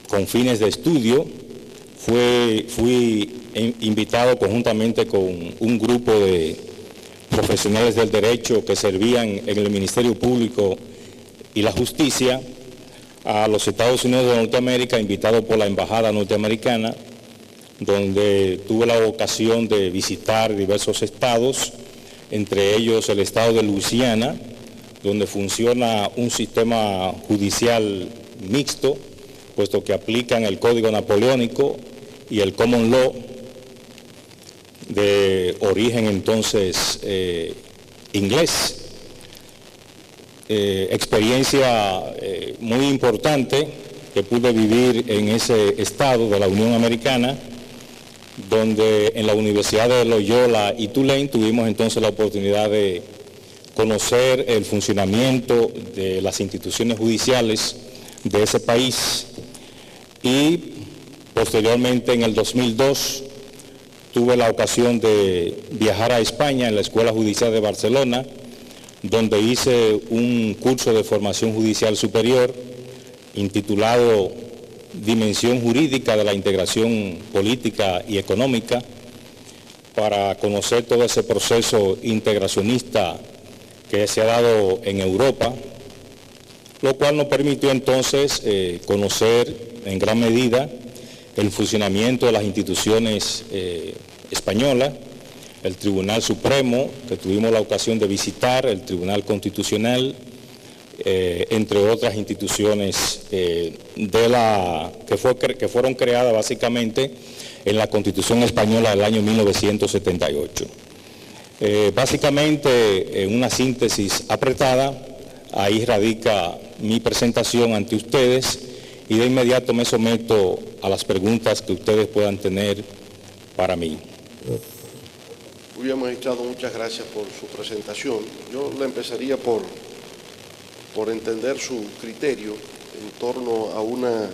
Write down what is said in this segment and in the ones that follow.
con fines de estudio. Fui invitado conjuntamente con un grupo de profesionales del derecho que servían en el Ministerio Público y la Justicia a los Estados Unidos de Norteamérica, invitado por la Embajada Norteamericana, donde tuve la ocasión de visitar diversos estados, entre ellos el estado de Luisiana, donde funciona un sistema judicial mixto, puesto que aplican el Código Napoleónico y el Common Law, de origen entonces inglés. Experiencia muy importante que pude vivir en ese estado de la Unión Americana, donde en la Universidad de Loyola y Tulane tuvimos entonces la oportunidad de conocer el funcionamiento de las instituciones judiciales de ese país, y posteriormente en el 2002 tuve la ocasión de viajar a España en la Escuela Judicial de Barcelona, donde hice un curso de formación judicial superior intitulado Dimensión Jurídica de la Integración Política y Económica, para conocer todo ese proceso integracionista que se ha dado en Europa, lo cual nos permitió entonces conocer en gran medida el funcionamiento de las instituciones españolas, el Tribunal Supremo, que tuvimos la ocasión de visitar, el Tribunal Constitucional, entre otras instituciones que fueron creadas básicamente en la Constitución Española del año 1978. Básicamente, en una síntesis apretada, ahí radica mi presentación ante ustedes, y de inmediato me someto a las preguntas que ustedes puedan tener para mí. Muy bien, magistrado, muchas gracias por su presentación. Yo le empezaría por entender su criterio en torno a una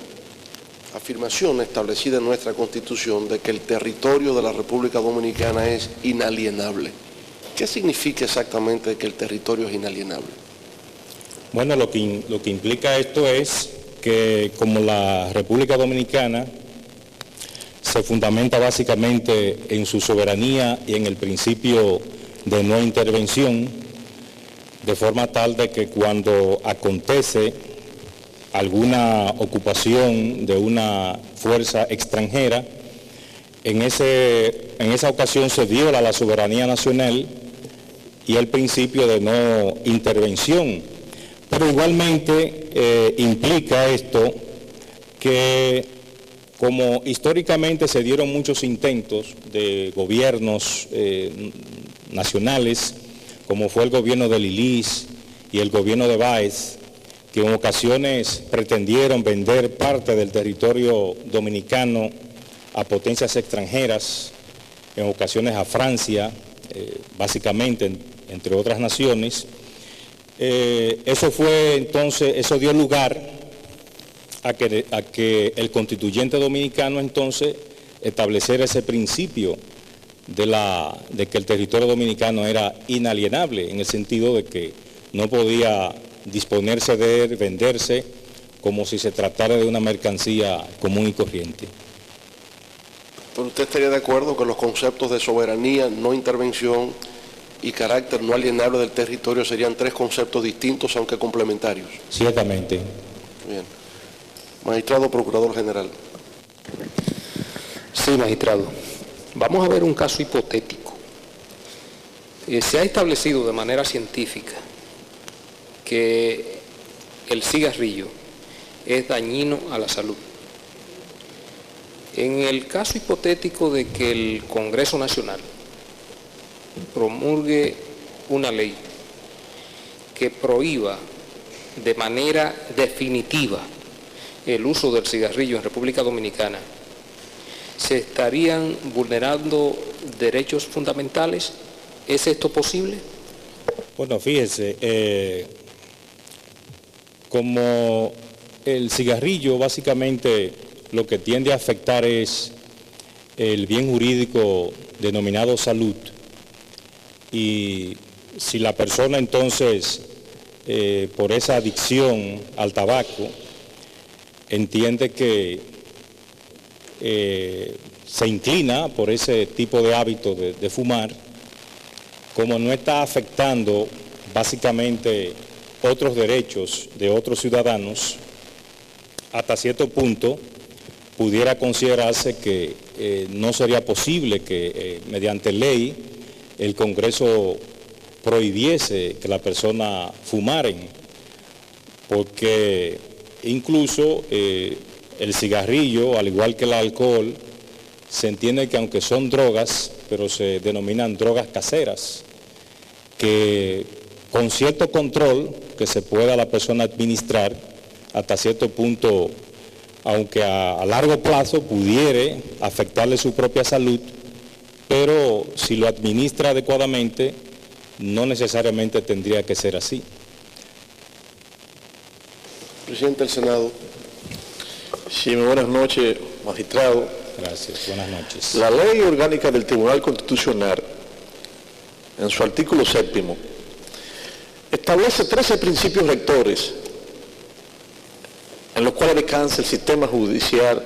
afirmación establecida en nuestra Constitución de que el territorio de la República Dominicana es inalienable. ¿Qué significa exactamente que el territorio es inalienable? Bueno, lo que implica esto es que como la República Dominicana se fundamenta básicamente en su soberanía y en el principio de no intervención, de forma tal de que cuando acontece alguna ocupación de una fuerza extranjera, en esa ocasión se viola la soberanía nacional y el principio de no intervención. Pero igualmente implica esto que, como históricamente se dieron muchos intentos de gobiernos nacionales, como fue el gobierno de Lilis y el gobierno de Báez, que en ocasiones pretendieron vender parte del territorio dominicano a potencias extranjeras, en ocasiones a Francia, básicamente, entre otras naciones. Eso dio lugar a que el constituyente dominicano entonces estableciera ese principio de que el territorio dominicano era inalienable, en el sentido de que no podía disponerse de él, venderse, como si se tratara de una mercancía común y corriente. ¿Pero usted estaría de acuerdo que los conceptos de soberanía, no intervención y carácter no alienable del territorio serían tres conceptos distintos, aunque complementarios? Ciertamente. Bien. Magistrado Procurador General. Sí, magistrado. Vamos a ver un caso hipotético. Se ha establecido de manera científica que el cigarrillo es dañino a la salud. En el caso hipotético de que el Congreso Nacional promulgue una ley que prohíba de manera definitiva el uso del cigarrillo en República Dominicana, ¿se estarían vulnerando derechos fundamentales? ¿Es esto posible? Bueno, fíjese, como el cigarrillo básicamente lo que tiende a afectar es el bien jurídico denominado salud, y si la persona entonces, por esa adicción al tabaco, entiende que se inclina por ese tipo de hábito de fumar, como no está afectando básicamente otros derechos de otros ciudadanos, hasta cierto punto pudiera considerarse que no sería posible que mediante ley el Congreso prohibiese que la persona fumaren, porque incluso el cigarrillo, al igual que el alcohol, se entiende que aunque son drogas, pero se denominan drogas caseras, que con cierto control que se pueda la persona administrar, hasta cierto punto, aunque a largo plazo pudiere afectarle su propia salud, pero si lo administra adecuadamente, no necesariamente tendría que ser así. Presidente del Senado. Sí, muy buenas noches, magistrado. Gracias, buenas noches. La Ley Orgánica del Tribunal Constitucional, en su artículo 7º, establece 13 principios rectores en los cuales descansa el sistema judicial,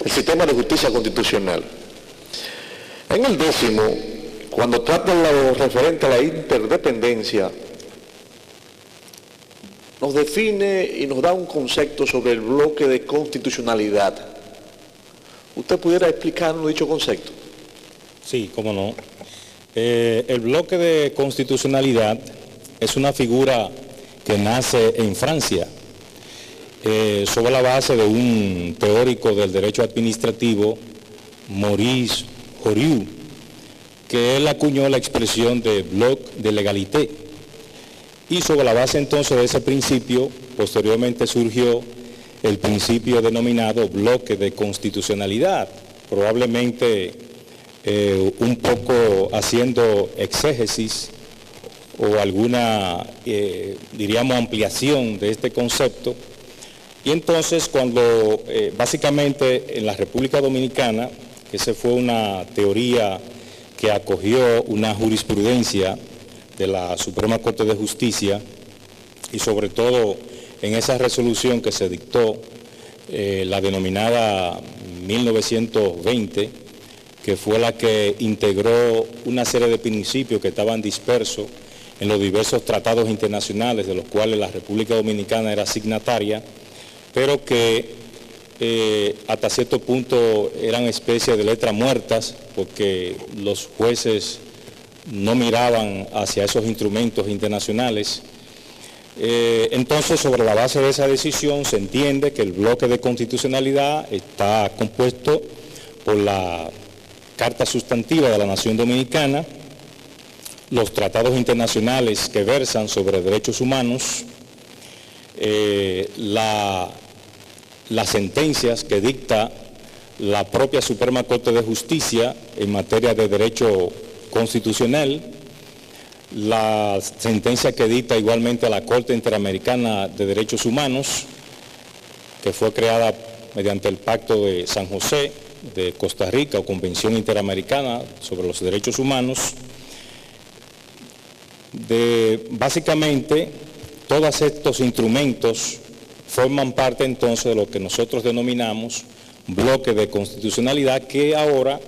el sistema de justicia constitucional. En el 10º, cuando trata lo referente a la interdependencia, nos define y nos da un concepto sobre el bloque de constitucionalidad. ¿Usted pudiera explicarnos dicho concepto? Sí, cómo no. El bloque de constitucionalidad es una figura que nace en Francia, sobre la base de un teórico del derecho administrativo, Maurice Horiou, que él acuñó la expresión de bloc de légalité. Y sobre la base entonces de ese principio, posteriormente surgió el principio denominado bloque de constitucionalidad, probablemente un poco haciendo exégesis o alguna, diríamos, ampliación de este concepto. Y entonces cuando básicamente en la República Dominicana, esa fue una teoría que acogió una jurisprudencia de la Suprema Corte de Justicia y sobre todo en esa resolución que se dictó, la denominada 1920, que fue la que integró una serie de principios que estaban dispersos en los diversos tratados internacionales de los cuales la República Dominicana era signataria, pero que hasta cierto punto eran especies de letras muertas porque los jueces no miraban hacia esos instrumentos internacionales. Entonces, sobre la base de esa decisión, se entiende que el bloque de constitucionalidad está compuesto por la Carta Sustantiva de la Nación Dominicana, los tratados internacionales que versan sobre derechos humanos, las sentencias que dicta la propia Suprema Corte de Justicia en materia de derecho constitucional, la sentencia que dicta igualmente la Corte Interamericana de Derechos Humanos, que fue creada mediante el Pacto de San José de Costa Rica o Convención Interamericana sobre los Derechos Humanos. Básicamente, todos estos instrumentos forman parte entonces de lo que nosotros denominamos bloque de constitucionalidad, que ahora,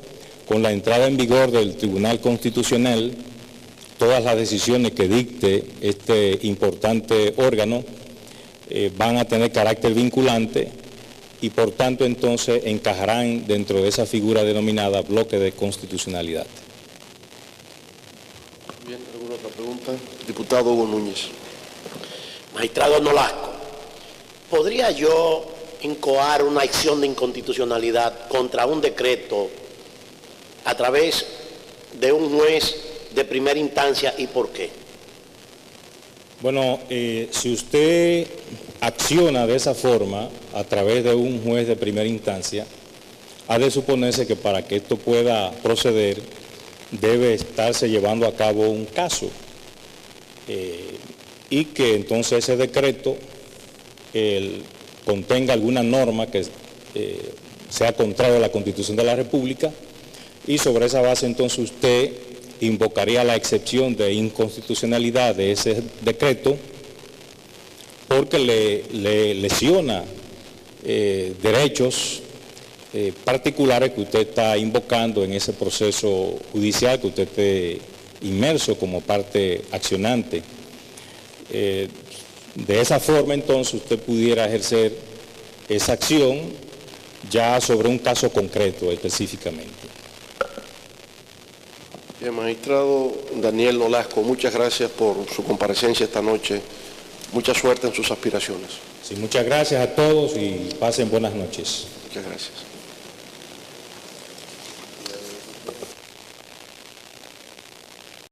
con la entrada en vigor del Tribunal Constitucional, todas las decisiones que dicte este importante órgano van a tener carácter vinculante y por tanto entonces encajarán dentro de esa figura denominada bloque de constitucionalidad. Bien, ¿alguna otra pregunta? Diputado Hugo Núñez. Magistrado Nolasco, ¿podría yo incoar una acción de inconstitucionalidad contra un decreto a través de un juez de primera instancia y por qué? Bueno, si usted acciona de esa forma a través de un juez de primera instancia, ha de suponerse que para que esto pueda proceder debe estarse llevando a cabo un caso y que entonces ese decreto contenga alguna norma que sea contraria a la Constitución de la República y sobre esa base entonces usted invocaría la excepción de inconstitucionalidad de ese decreto porque le lesiona derechos particulares que usted está invocando en ese proceso judicial que usted esté inmerso como parte accionante. De esa forma, entonces, usted pudiera ejercer esa acción ya sobre un caso concreto específicamente. Bien, magistrado Daniel Nolasco, muchas gracias por su comparecencia esta noche. Mucha suerte en sus aspiraciones. Sí, muchas gracias a todos y pasen buenas noches. Muchas gracias.